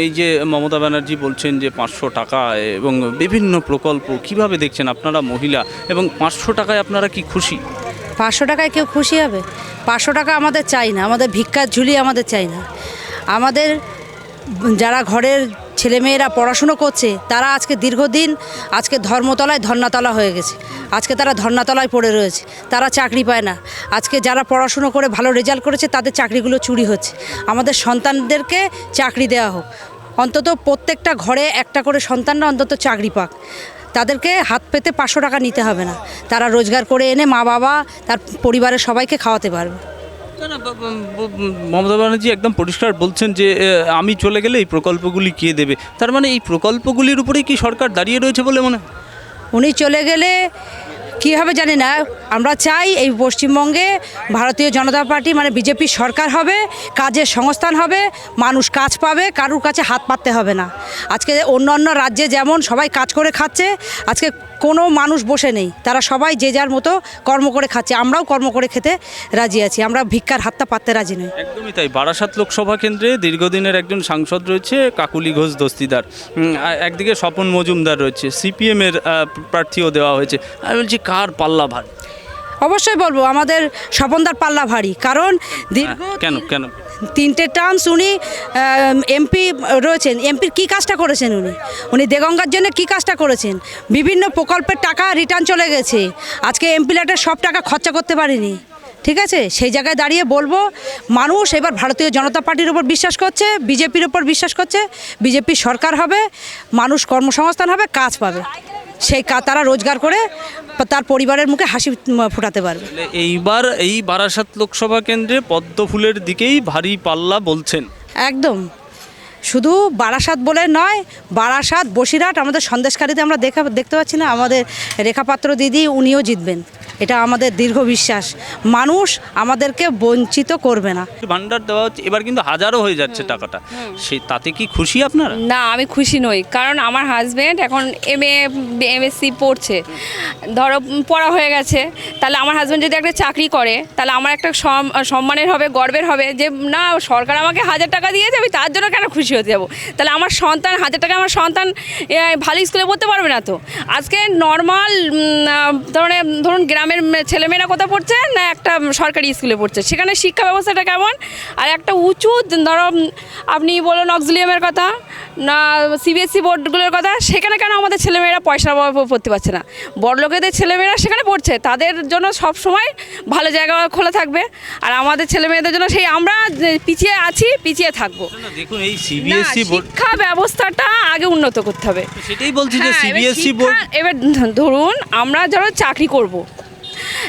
এই যে মমতা ব্যানার্জি বলছেন যে 500 টাকা এবং বিভিন্ন প্রকল্প কিভাবে দেখছেন আপনারা মহিলা, এবং 500 টাকায় আপনারা কি খুশি? 500 টাকায় কেউ খুশি হবে? 500 টাকা আমাদের চাই না, আমাদের ভিক্ষার ঝুলি আমাদের চাই না। আমাদের যারা ঘরের ছেলেমেয়েরা পড়াশুনো করছে তারা আজকে দীর্ঘদিন আজকে ধর্মতলায় ধর্নাতলা হয়ে গেছে, আজকে তারা ধর্নাতলায় পড়ে রয়েছে, তারা চাকরি পায় না। আজকে যারা পড়াশুনো করে ভালো রেজাল্ট করেছে তাদের চাকরিগুলো চুরি হচ্ছে। আমাদের সন্তানদেরকে চাকরি দেওয়া হোক, অন্তত প্রত্যেকটা ঘরে একটা করে সন্তানরা অন্তত চাকরি পাক। তাদেরকে হাত পেতে 500 টাকা নিতে হবে না, তারা রোজগার করে এনে মা বাবা তার পরিবারের সবাইকে খাওয়াতে পারবে। মমতা ব্যানার্জি একদম পরিষ্কার বলছেন যে আমি চলে গেলে এই প্রকল্পগুলি কে দেবে। তার মানে এই প্রকল্পগুলির উপরেই কি সরকার দাঁড়িয়ে রয়েছে বলে মনে হয়? উনি চলে গেলে কী হবে জানি না। আমরা চাই এই পশ্চিমবঙ্গে ভারতীয় জনতা পার্টি মানে বিজেপি সরকার হবে, কাজের সংস্থান হবে, মানুষ কাজ পাবে, কারুর কাছে হাত পাততে হবে না। আজকে অন্য রাজ্যে যেমন সবাই কাজ করে খাচ্ছে, আজকে কোনো মানুষ বসে নেই, তারা সবাই যে যার মতো কর্ম করে খাচ্ছে। আমরাও কর্ম করে খেতে রাজি আছি, আমরা ভিক্ষার হাতটা পাততে রাজি নই। একদমই তাই। বারাসাত লোকসভা কেন্দ্রে দীর্ঘদিনের একজন সাংসদ রয়েছে কাকুলি ঘোষ দস্তিদার, একদিকে স্বপন মজুমদার রয়েছে, সিপিএমের প্রার্থীও দেওয়া হয়েছে। আমি বলছি কার পাল্লা ভারী? অবশ্যই বলবো আমাদের স্বপনদার পাল্লা ভারী, কারণ দীর্ঘ কেন 3টে টার্মস উনি এমপি রয়েছেন। এমপির কী কাজটা করেছেন উনি দেগঙ্গার জন্য কী কাজটা করেছেন? বিভিন্ন প্রকল্পের টাকা রিটার্ন চলে গেছে, আজকে এমপি ল্যাটের সব টাকা খরচা করতে পারেনি। ঠিক আছে, সেই জায়গায় দাঁড়িয়ে বলবো মানুষ এবার ভারতীয় জনতা পার্টির উপর বিশ্বাস করছে, বিজেপির উপর বিশ্বাস করছে। বিজেপি সরকার হবে, মানুষ কর্মসংস্থান হবে, কাজ পাবে, সেই তারা রোজগার করে তার পরিবারের মুখে হাসি ফোটাতে পারবে। এইবার এই বারাসাত লোকসভা কেন্দ্রে পদ্ম ফুলের দিকেই ভারী পাল্লা বলছেন? একদম, শুধু বারাসাত বলে নয়, বারাসাত বসিরহাট আমাদের সন্দেশকারীতে আমরা দেখতে পাচ্ছি না, আমাদের রেখাপাত্র দিদি উনিও জিতবেন, এটা আমাদের দীর্ঘ বিশ্বাস। মানুষ আমাদেরকে বঞ্চিত করবে না। ভান্ডার দেওয়া হচ্ছে, এবার কিন্তু হাজারও হয়ে যাচ্ছে টাকাটা, সেই তাতে কি খুশি আপনারা? না, আমি খুশি নই, কারণ আমার হাজব্যান্ড এখন এমএসসি পড়ছে, ধরো পড়া হয়ে গেছে, তাহলে আমার হাজব্যান্ড যদি একটা চাকরি করে তাহলে আমার একটা সম্মানের হবে, গর্বের হবে যে না, সরকার আমাকে 1000 টাকা দিয়েছে, আমি তার জন্য কেন খুশি হতে যাবো? তাহলে আমার সন্তান 1000 টাকা, আমার সন্তান ভালো স্কুলে পড়তে পারবে না তো? আজকে নর্মাল ধরুন গ্রামের ছেলেমেয়েরা কোথাও পড়ছে না, একটা সরকারি স্কুলে পড়ছে, সেখানে শিক্ষা ব্যবস্থাটা কেমন? আর একটা উঁচু ধরো আপনি বলুন অক্সিলিয়ামের কথা না, সিবিএসসি বোর্ডগুলোর কথা, সেখানে কেন আমাদের ছেলেমেয়েরা পয়সার অভাবে পড়তে পারছে না? বড়লোকেদের ছেলেমেয়েরা সেখানে পড়ছে, তাদের জন্য সব সময় ভালো জায়গা খোলা থাকবে, আর আমাদের ছেলেমেয়েদের জন্য সেই আমরা পিছিয়ে আছি, পিছিয়ে থাকবো। দেখুন এই সিবিএসসি শিক্ষা ব্যবস্থাটা আগে উন্নত করতে হবে, সেটাই বলছি যে সিবিএসসি বোর্ড। এবার ধরুন আমরা যারা চাকরি করব,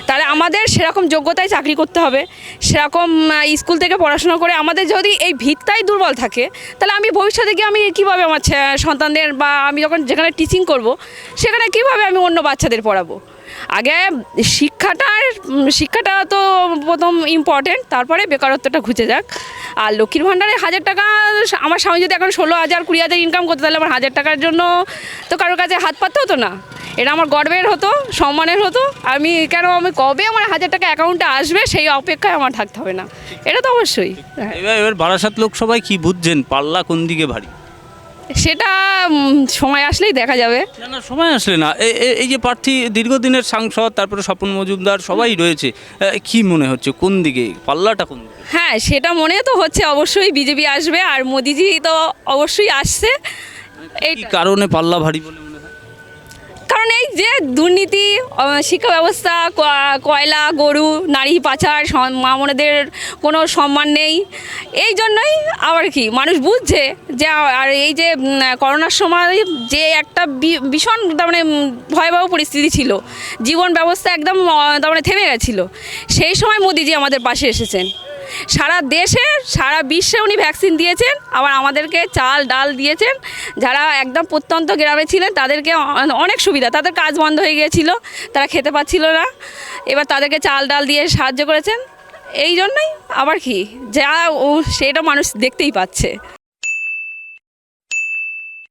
তাহলে আমাদের সেরকম যোগ্যতায় চাকরি করতে হবে, সেরকম স্কুল থেকে পড়াশোনা করে। আমাদের যদি এই ভিতটাই দুর্বল থাকে তাহলে আমি ভবিষ্যতে গিয়ে আমি কীভাবে আমার সন্তানদের বা আমি যখন যেখানে টিচিং করব সেখানে কীভাবে আমি অন্য বাচ্চাদের পড়াবো? আগে শিক্ষাটা তো প্রথম ইম্পর্টেন্ট, তারপরে বেকারত্বটা ঘুচে যাক। আর লক্ষ্মীর ভাণ্ডারে 1000 টাকা, আমার স্বামী যদি এখন 16,000 20,000 ইনকাম করতে, তাহলে আমার 1000 টাকার জন্য তো কারোর কাছে হাত পাততে হতো না, এটা আমার গর্বের হতো, সম্মানের হতো। আমি কবে আমার 1000 টাকা অ্যাকাউন্টে আসবে সেই অপেক্ষায় আমার থাকতে হবে না, এটা তো অবশ্যই। এবার বারাসাত লোকসভায় কি বুঝছেন পাল্লা কোন দিকে ভারী? সেটা সময় আসলেই দেখা যাবে। না সময় আসলে না, এই যে প্রার্থী দীর্ঘদিনের সাংসদ, তারপরে স্বপন মজুমদার সবাই রয়েছে, কি মনে হচ্ছে কোন দিকে পাল্লাটা কোন দিকে? হ্যাঁ, সেটা মনে তো হচ্ছে অবশ্যই বিজেপি আসবে, আর মোদিজি তো অবশ্যই আসছে। এই কারণে পাল্লা ভারী বলে মনে হয়? কারণ এই যে দুর্নীতি, শিক্ষা ব্যবস্থা, কয়লা, গরু, নারী পাচার, মা বোনেদের কোনো সম্মান নেই, এই জন্যই আবার কি মানুষ বুঝছে যে, আর এই যে করোনার সময় যে একটা ভীষণ ভয়াবহ পরিস্থিতি ছিল, জীবন ব্যবস্থা একদম থেমে গেছিলো, সেই সময় মোদিজি আমাদের পাশে এসেছেন। সারা দেশে সারা বিশ্বে উনি ভ্যাকসিন দিয়েছেন, আবার আমাদেরকে চাল ডাল দিয়েছেন। যারা একদম প্রত্যন্ত গ্রামে ছিলেন তাদেরকে অনেক সুবিধা, তাদের কাজ বন্ধ হয়ে গিয়েছিল, তারা খেতে পাচ্ছিল না, এবার তাদেরকে চাল ডাল দিয়ে সাহায্য করেছেন। এই জন্যই আবার কি যা সেটা মানুষ দেখতেই পাচ্ছে।